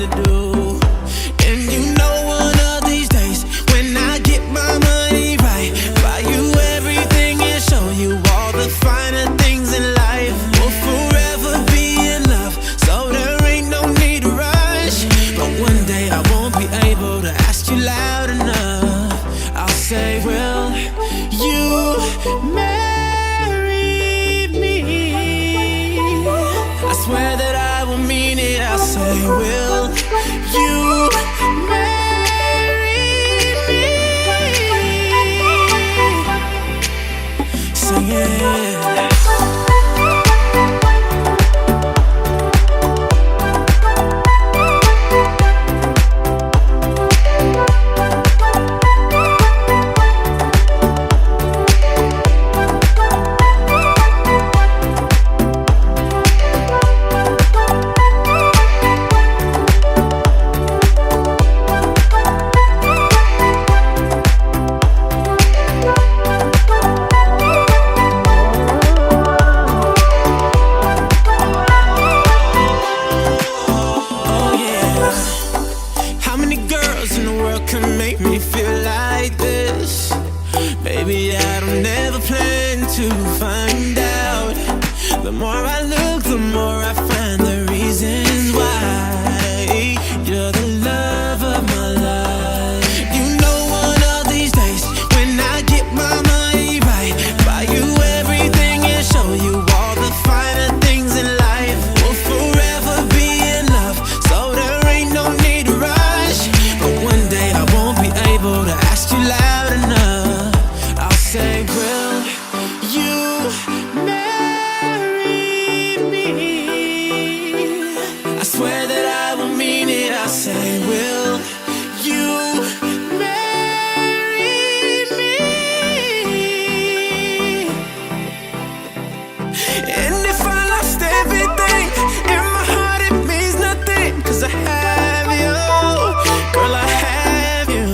to do. And you know one of these days, when I get my money right, buy you everything and show you all the finer things in life. We'll forever be in love, so there ain't no need to rush. But one day I won't be able to ask you loud enough. I'll say, will you marry me? I swear that I will mean it. I'll say, will you marry me? Sing it. Can make me feel like this. Baby, I don't ever plan to find out. The more I look, the more I find the reasons why you're the love of my life. You know one of these days, when I get my money right, buy you everything and show you all the finer things in life. We'll forever be in love, so there ain't no need to rush. But one day I won't be able to ask you loud enough. I'll say, will you marry me? I swear that I will mean it. I'll say, will you marry me? And if I lost everything in my heart, it means nothing, 'cause I have you. Girl, I have you.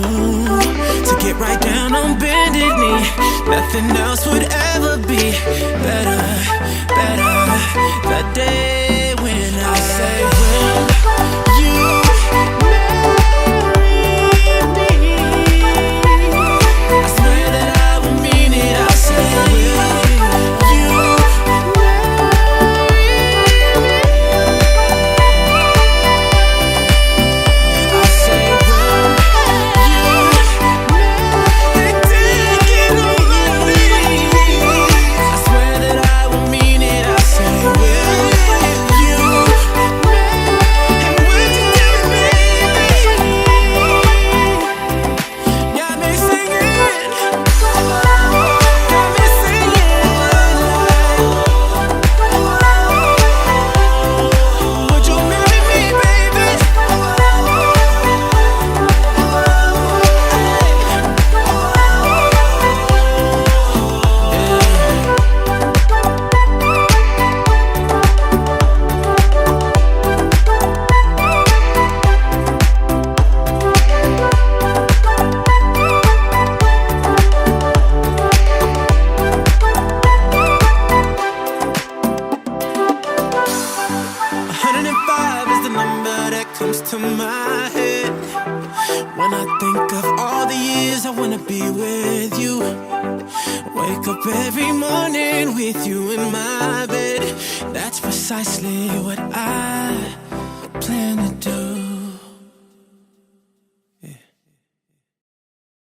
To get right down on bended knee, nothing else would ever be better, better. That day when I say, will you marry me? I swear that I will mean it. I'll say, will you marry me? I'll say, will you marry taking on my knees? I swear that I will mean it. I'll say, will you marry? And would you do it, baby? Got me singing, got me singing. Would you marry me, baby? Is the number that comes to my head when I think of all the years I wanna be with you. Wake up every morning with you in my bed. That's precisely what I plan to